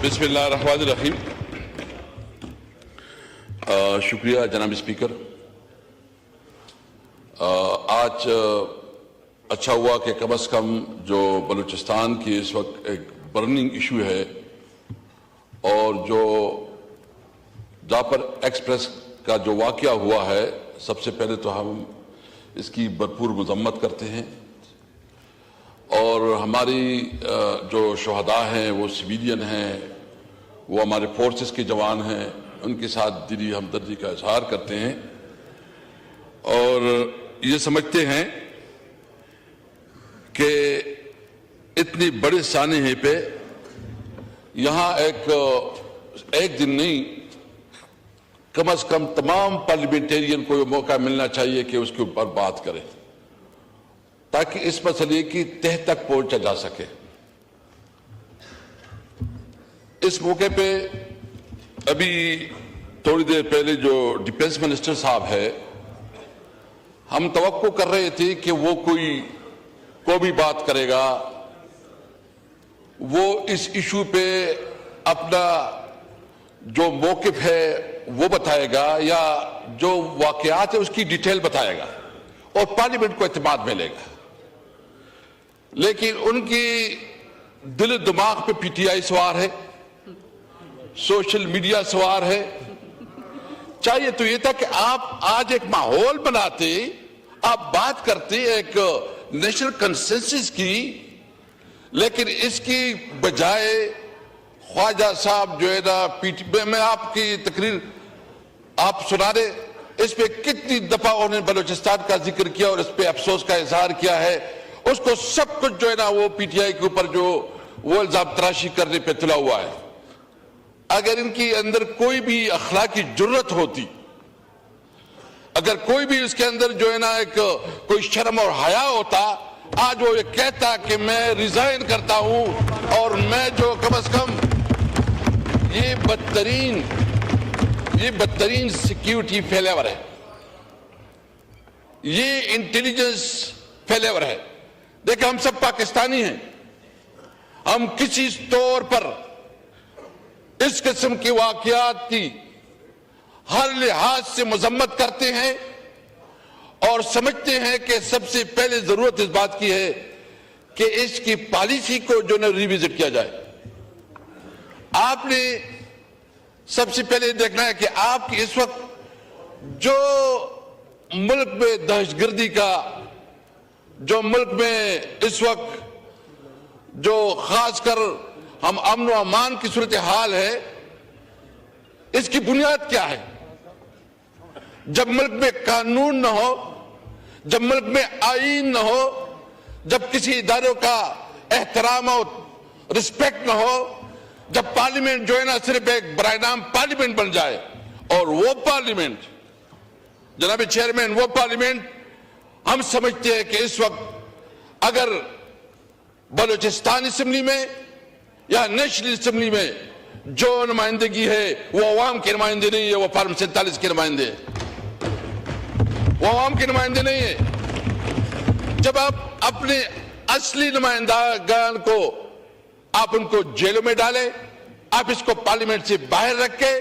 بسم اللہ الرحمن الرحیم. شکریہ جناب اسپیکر. آج اچھا ہوا کہ کم از کم جو بلوچستان کی اس وقت ایک برننگ ایشو ہے اور جو جعفر ایکسپریس کا جو واقعہ ہوا ہے، سب سے پہلے تو ہم اس کی بھرپور مذمت کرتے ہیں اور ہماری جو شہداء ہیں وہ سویلین ہیں، وہ ہمارے فورسز کے جوان ہیں، ان کے ساتھ دلی ہمدردی کا اظہار کرتے ہیں اور یہ سمجھتے ہیں کہ اتنی بڑے سانحے پہ یہاں ایک دن نہیں، کم از کم تمام پارلیمنٹیرین کو یہ موقع ملنا چاہیے کہ اس کے اوپر بات کریں تاکہ اس مسئلے کی تہ تک پہنچا جا سکے. اس موقع پہ ابھی تھوڑی دیر پہلے جو ڈیفنس منسٹر صاحب ہے، ہم توقع کر رہے تھے کہ وہ کوئی بھی بات کرے گا، وہ اس ایشو پہ اپنا جو موقف ہے وہ بتائے گا یا جو واقعات ہے اس کی ڈیٹیل بتائے گا اور پارلیمنٹ کو اعتماد ملے گا. لیکن ان کی دل و دماغ پہ پی ٹی آئی سوار ہے، سوشل میڈیا سوار ہے. چاہیے تو یہ تھا کہ آپ آج ایک ماحول بناتے، آپ بات کرتے ایک نیشنل کنسنسس کی، لیکن اس کی بجائے خواجہ صاحب جو ہے نا میں آپ کی تقریر آپ سنا دے، اس پہ کتنی دفعہ انہوں نے بلوچستان کا ذکر کیا اور اس پہ افسوس کا اظہار کیا ہے. اس کو سب کچھ جو ہے نا وہ پی ٹی آئی کے اوپر جو وہ الزام تراشی کرنے پہ تلا ہوا ہے. اگر ان کی اندر کوئی بھی اخلاقی جرت ہوتی، اگر کوئی بھی اس کے اندر جو ہے نا کوئی شرم اور حیا ہوتا، آج وہ یہ کہتا کہ میں ریزائن کرتا ہوں اور میں جو کم از کم یہ بدترین سیکیورٹی فیلیور ہے، یہ انٹیلیجنس فیلیور ہے. دیکھیں ہم سب پاکستانی ہیں، ہم کسی طور پر اس قسم کی واقعات کی ہر لحاظ سے مذمت کرتے ہیں اور سمجھتے ہیں کہ سب سے پہلے ضرورت اس بات کی ہے کہ اس کی پالیسی کو جو ہے ریویزٹ کیا جائے. آپ نے سب سے پہلے دیکھنا ہے کہ آپ کی اس وقت جو ملک میں دہشت گردی کا، جو ملک میں اس وقت جو خاص کر ہم امن و امان کی صورتحال ہے، اس کی بنیاد کیا ہے؟ جب ملک میں قانون نہ ہو، جب ملک میں آئین نہ ہو، جب کسی اداروں کا احترام اور رسپیکٹ نہ ہو، جب پارلیمنٹ جو ہے نا صرف ایک برائے نام پارلیمنٹ بن جائے، اور وہ پارلیمنٹ جناب چیئرمین، وہ پارلیمنٹ ہم سمجھتے ہیں کہ اس وقت اگر بلوچستان اسمبلی میں یا نیشنل اسمبلی میں جو نمائندگی ہے وہ عوام کی نمائندے نہیں ہے، وہ فارم 47 کے نمائندے ہے، وہ عوام کے نمائندے نہیں ہے. جب آپ اپنے اصلی نمائندگان کو آپ ان کو جیلوں میں ڈالیں، آپ اس کو پارلیمنٹ سے باہر رکھیں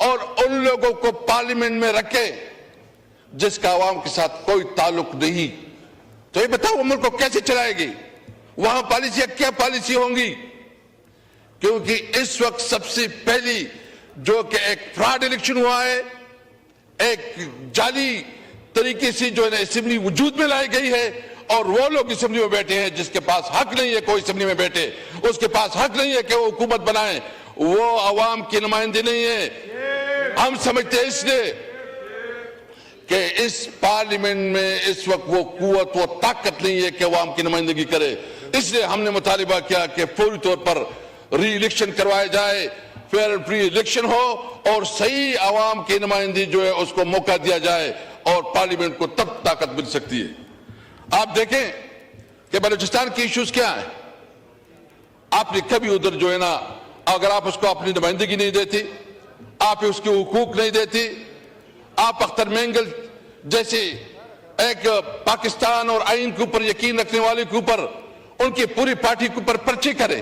اور ان لوگوں کو پارلیمنٹ میں رکھیں جس کا عوام کے ساتھ کوئی تعلق نہیں، تو یہ بتاؤ وہ ملک کو کیسے چلائے گی؟ وہاں پالیسیاں کیا پالیسی ہوں گی؟ کیونکہ اس وقت سب سے پہلی جو کہ ایک فراڈ الیکشن ہوا ہے، ایک جعلی طریقے سے جو ہے نا اسمبلی وجود میں لائی گئی ہے اور وہ لوگ اسمبلی میں بیٹھے ہیں جس کے پاس حق نہیں ہے کوئی اسمبلی میں بیٹھے، اس کے پاس حق نہیں ہے کہ وہ حکومت بنائیں، وہ عوام کے نمائندے نہیں ہیں. ہم سمجھتے ہیں اس لیے کہ اس پارلیمنٹ میں اس وقت وہ قوت، وہ طاقت نہیں ہے کہ عوام کی نمائندگی کرے. اس لیے ہم نے مطالبہ کیا کہ فوری طور پر ری الیکشن کروائے جائے، فیئر فری الیکشن ہو اور صحیح عوام کی نمائندگی جو ہے اس کو موقع دیا جائے اور پارلیمنٹ کو تب طاقت مل سکتی ہے. آپ دیکھیں کہ بلوچستان کی ایشوز کیا ہیں. آپ نے کبھی ادھر جو ہے نا، اگر آپ اس کو اپنی نمائندگی نہیں دیتی، آپ اس کے حقوق نہیں دیتی، آپ اختر مینگل جیسے ایک پاکستان اور آئین کے اوپر یقین رکھنے والے کے اوپر، ان کی پوری پارٹی کے اوپر پرچے کرے،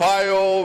$5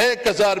1000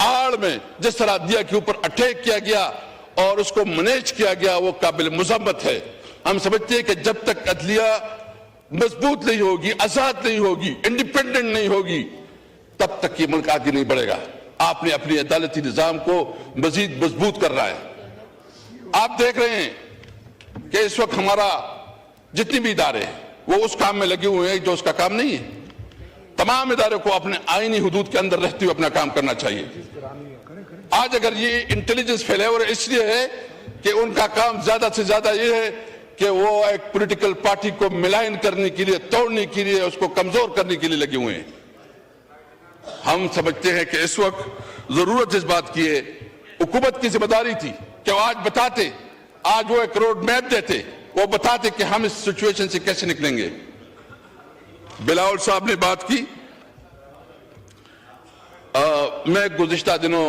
آڑ میں جس طرح عدلیہ کے اوپر اٹیک کیا گیا اور اس کو مینیج کیا گیا وہ قابل مذمت ہے۔ ہم سمجھتے ہیں کہ جب تک عدلیہ مضبوط نہیں ہوگی، آزاد نہیں ہوگی، انڈیپینڈنٹ نہیں ہوگی، تب تک یہ ملک آگے نہیں بڑھے گا۔ آپ نے اپنی عدالتی نظام کو مزید مضبوط کر رہا ہے۔ آپ دیکھ رہے ہیں کہ اس وقت ہمارا جتنی بھی ادارے ہیں وہ اس کام میں لگے ہوئے ہیں جو اس کا کام نہیں ہے۔ تمام اداروں کو اپنے آئینی حدود کے اندر رہتے ہوئے اپنا کام کرنا چاہیے۔ آج اگر یہ انٹیلیجنس فیلیور اس لیے ہے کہ ان کا کام زیادہ سے زیادہ یہ ہے کہ وہ ایک پولیٹیکل پارٹی کو ملائن کرنے کے لیے، توڑنے کے لیے، اس کو کمزور کرنے کے لیے لگے ہوئے ہیں۔ ہم سمجھتے ہیں کہ اس وقت ضرورت اس بات کی ہے، حکومت کی ذمہ داری تھی کہ وہ آج بتاتے، آج وہ ایک روڈ میپ دیتے، وہ بتاتے کہ ہم اس سچویشن سے کیسے نکلیں گے۔ بلاول صاحب نے بات کی، میں گزشتہ دنوں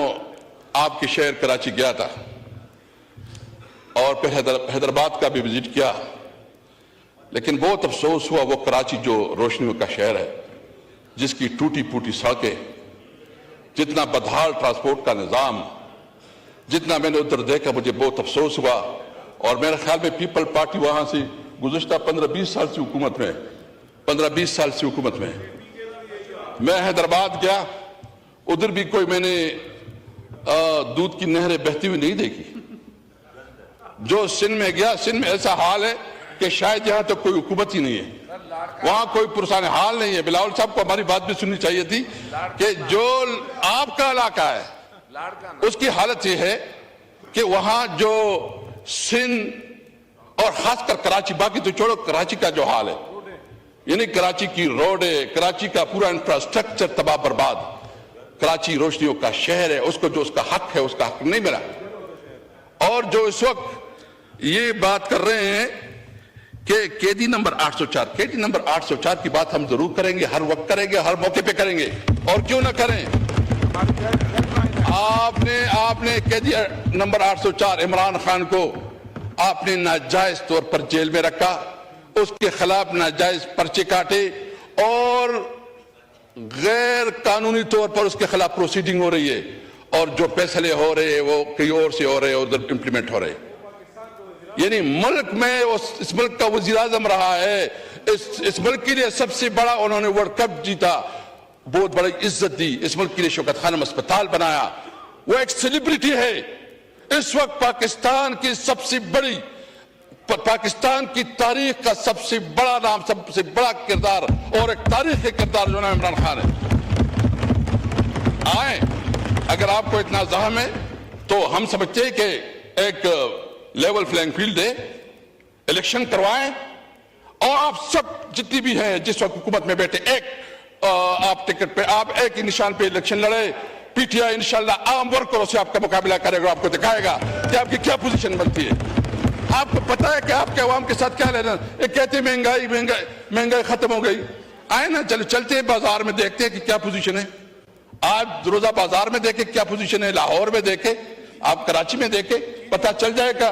آپ کے شہر کراچی گیا تھا اور پھر حیدرآباد کا بھی وزٹ کیا، لیکن بہت افسوس ہوا وہ کراچی جو روشنیوں کا شہر ہے، جس کی ٹوٹی پھوٹی سڑکیں، جتنا بدحال ٹرانسپورٹ کا نظام، جتنا میں نے ادھر دیکھا مجھے بہت افسوس ہوا۔ اور میرے خیال میں پیپل پارٹی وہاں سے گزشتہ 15-20 سال سے حکومت میں، 15-20 سال سے حکومت میں۔ میں حیدرآباد گیا، ادھر بھی کوئی میں نے دودھ کی نہریں بہتی ہوئی نہیں دیکھی۔ جو سندھ میں گیا، سندھ میں ایسا حال ہے کہ شاید یہاں تک کوئی حکومت ہی نہیں ہے، وہاں کوئی پرسان حال نہیں ہے۔ بلاول صاحب کو ہماری بات بھی سننی چاہیے تھی کہ جو آپ کا علاقہ ہے اس کی حالت یہ ہے کہ وہاں جو سندھ اور خاص کر کراچی، باقی تو چھوڑو، کراچی کا جو حال ہے، یعنی کراچی کی روڈیں، کراچی کا پورا انفراسٹرکچر تباہ برباد۔ کراچی روشنیوں کا شہر ہے، اس کو جو اس کا حق ہے اس کا حق نہیں ملا۔ اور جو اس وقت یہ بات کر رہے ہیں کہ قیدی نمبر 804، قیدی نمبر 804 کی بات ہم ضرور کریں گے، ہر وقت کریں گے، ہر موقع پہ کریں گے، اور کیوں نہ کریں۔ آپ نے قیدی نمبر 804 عمران خان کو آپ نے ناجائز طور پر جیل میں رکھا، اس کے خلاف ناجائز پرچے کاٹے اور غیر قانونی طور پر اس کے خلاف پروسیڈنگ ہو رہی ہے، اور جو فیصلے ہو رہے ہیں وہ کئی اور سے ہو رہے ہیں، ادھر امپلیمنٹ ہو رہے ہیں۔ یعنی ملک میں اس ملک کا وزیر اعظم رہا ہے، اس ملک کے لیے سب سے بڑا انہوں نے ورلڈ کپ جیتا، بہت بڑی عزت دی، اس ملک کے لیے شوکت خانم اسپتال بنایا، وہ ایک سیلیبریٹی ہے۔ اس وقت پاکستان کی سب سے بڑی، پاکستان کی تاریخ کا سب سے بڑا نام، سب سے بڑا کردار اور ایک تاریخی کردار جو نام عمران خان ہے۔ آئیں، اگر آپ کو اتنا زحم ہے تو ہم سمجھتے ہیں کہ ایک لیول فلینگ فیلڈ دے، الیکشن کروائیں، اور آپ سب جتنی بھی ہیں جس وقت حکومت میں بیٹھے، ایک آپ ٹکٹ پہ، آپ ایک ہی نشان پہ الیکشن لڑے۔ پی ٹی آئی انشاءاللہ عام ورکروں سے آپ کا مقابلہ کرے گا، آپ کو دکھائے گا کہ آپ کی کیا پوزیشن بنتی ہے۔ آپ کو پتا ہے کہ آپ کے عوام کے ساتھ کیا لینا۔ ایک کہتے ہیں مہنگائی ختم ہو گئی، آئے نا چلتے ہیں بازار میں دیکھتے ہیں کہ کیا پوزیشن ہے۔ آج روزہ بازار میں دیکھیں کیا پوزیشن ہے، لاہور میں دیکھیں، آپ کراچی میں دیکھیں، پتا چل جائے گا۔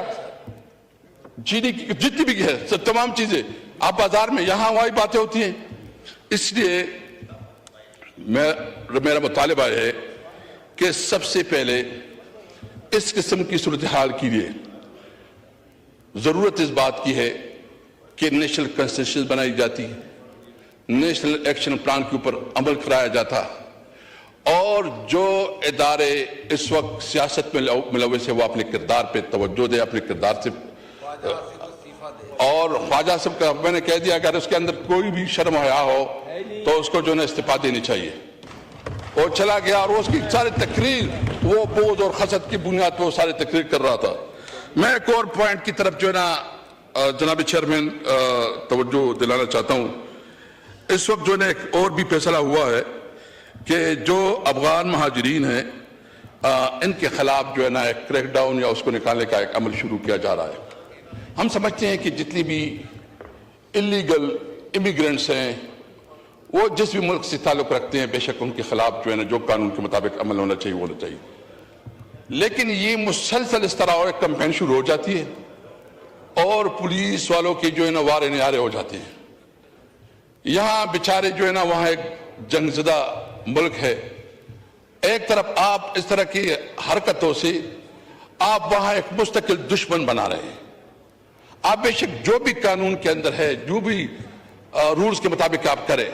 جیڈی کی جتنی بھی ہے سب تمام چیزیں آپ بازار میں، یہاں وہی باتیں ہوتی ہیں۔ اس لیے میرا مطالبہ ہے کہ سب سے پہلے اس قسم کی صورتحال کے لیے ضرورت اس بات کی ہے کہ نیشنل کنسنسس بنائی جاتی ہے، نیشنل ایکشن پلان کے اوپر عمل کرایا جاتا، اور جو ادارے اس وقت سیاست میں ملوث ہے وہ اپنے کردار پہ توجہ دے، اپنے کردار سے، اور خواجہ صاحب کا میں نے کہہ دیا اگر اس کے اندر کوئی بھی شرم حیا ہو تو اس کو جو ہے استعفا دینی چاہیے۔ وہ چلا گیا اور اس کی ساری تقریر وہ بوجھ اور خسد کی بنیاد پہ وہ ساری تقریر کر رہا تھا۔ میں ایک اور پوائنٹ کی طرف جو ہے نا جناب چیئرمین توجہ دلانا چاہتا ہوں۔ اس وقت جو ہے نا ایک اور بھی فیصلہ ہوا ہے کہ جو افغان مہاجرین ہیں ان کے خلاف جو ہے نا ایک کریک ڈاؤن یا اس کو نکالنے کا ایک عمل شروع کیا جا رہا ہے۔ ہم سمجھتے ہیں کہ جتنی بھی انلیگل امیگرینٹس ہیں وہ جس بھی ملک سے تعلق رکھتے ہیں، بے شک ان کے خلاف جو ہے نا جو قانون کے مطابق عمل ہونا چاہیے وہ ہونا چاہیے، لیکن یہ مسلسل اس طرح اور ایک کمپین شروع ہو جاتی ہے اور پولیس والوں کی جو ہے نا وارے نیارے ہو جاتے ہیں۔ یہاں بیچارے جو ہے نا وہاں ایک جنگ زدہ ملک ہے، ایک طرف آپ اس طرح کی حرکتوں سے آپ وہاں ایک مستقل دشمن بنا رہے ہیں. آپ بے شک جو بھی قانون کے اندر ہے، جو بھی رولز کے مطابق آپ کریں،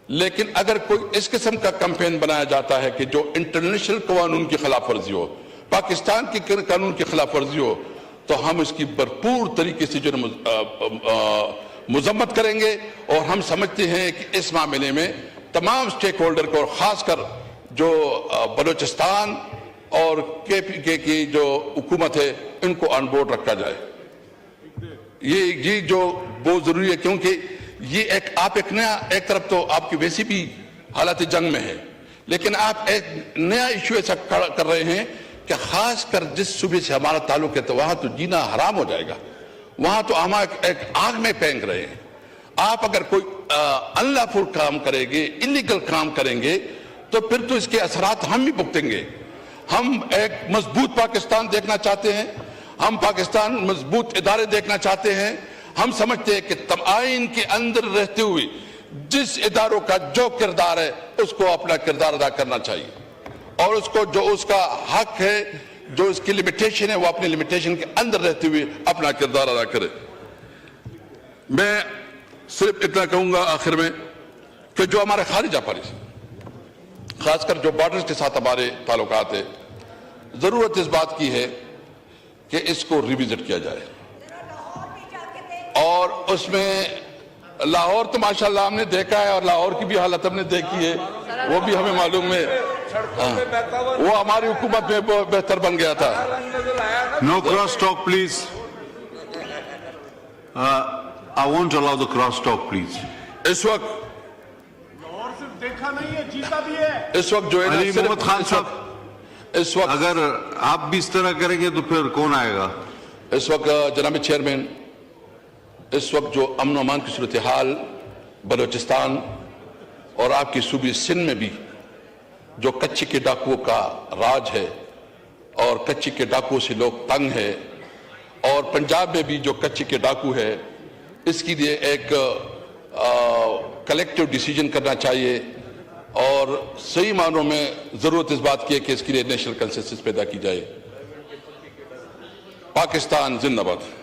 لیکن اگر کوئی اس قسم کا کیمپین بنایا جاتا ہے کہ جو انٹرنیشنل قانون کی خلاف ورزی ہو، پاکستان کے قانون کی خلاف ورزی ہو، تو ہم اس کی بھرپور طریقے سے جو مذمت کریں گے. اور ہم سمجھتے ہیں کہ اس معاملے میں تمام سٹیک ہولڈر کو، اور خاص کر جو بلوچستان اور کے پی کے کی جو حکومت ہے، ان کو آن بورڈ رکھا جائے. یہ جو بہت ضروری ہے، کیونکہ یہ آپ ایک نیا، ایک طرف تو آپ کی ویسی بھی حالت جنگ میں ہے، لیکن آپ ایک نیا ایشو ایسا کر رہے ہیں کہ خاص کر جس صوبے سے ہمارا تعلق ہے تو وہاں تو جینا حرام ہو جائے گا. وہاں تو ہم ایک آگ میں پھینک رہے ہیں. آپ اگر کوئی انلافل کام کریں گے، انلیگل کام کریں گے، تو پھر تو اس کے اثرات ہم بھی بھگتیں گے. ہم ایک مضبوط پاکستان دیکھنا چاہتے ہیں، ہم پاکستان مضبوط ادارے دیکھنا چاہتے ہیں. ہم سمجھتے ہیں کہ آئین کے اندر رہتے ہوئے جس اداروں کا جو کردار ہے اس کو اپنا کردار ادا کرنا چاہیے، اور اس کو جو اس کا حق ہے، جو اس کی لمیٹیشن ہے، وہ اپنی لمیٹیشن کے اندر رہتے ہوئے اپنا کردار ادا کرے. میں صرف اتنا کہوں گا آخر میں کہ جو ہمارے خارجہ پالیسی، خاص کر جو بارڈرز کے ساتھ ہمارے تعلقات ہے، ضرورت اس بات کی ہے کہ اس کو ریویزٹ کیا جائے. اور اس میں لاہور تو ماشاءاللہ ہم نے دیکھا ہے، اور لاہور کی بھی حالت ہم نے دیکھی ہے، وہ بھی ہمیں معلوم ہے. وہ ہماری حکومت میں بہتر بن گیا تھا. No cross talk, please. I won't allow the cross talk, please. اس وقت جو ہے نا، علی محمد خان صاحب، اس وقت اگر آپ بھی اس طرح کریں گے تو پھر کون آئے گا؟ اس وقت جناب چیئرمین، اس وقت جو امن و امان کی صورتحال بلوچستان اور آپ کی صوبے سندھ میں بھی جو کچے کے ڈاکوؤں کا راج ہے، اور کچے کے ڈاکوؤں سے لوگ تنگ ہے، اور پنجاب میں بھی جو کچے کے ڈاکو ہے، اس کے لیے ایک کلیکٹیو ڈیسیجن کرنا چاہیے. اور صحیح معنوں میں ضرورت اس بات کی ہے کہ اس کے لیے نیشنل کنسنسس پیدا کی جائے. پاکستان زندہ باد.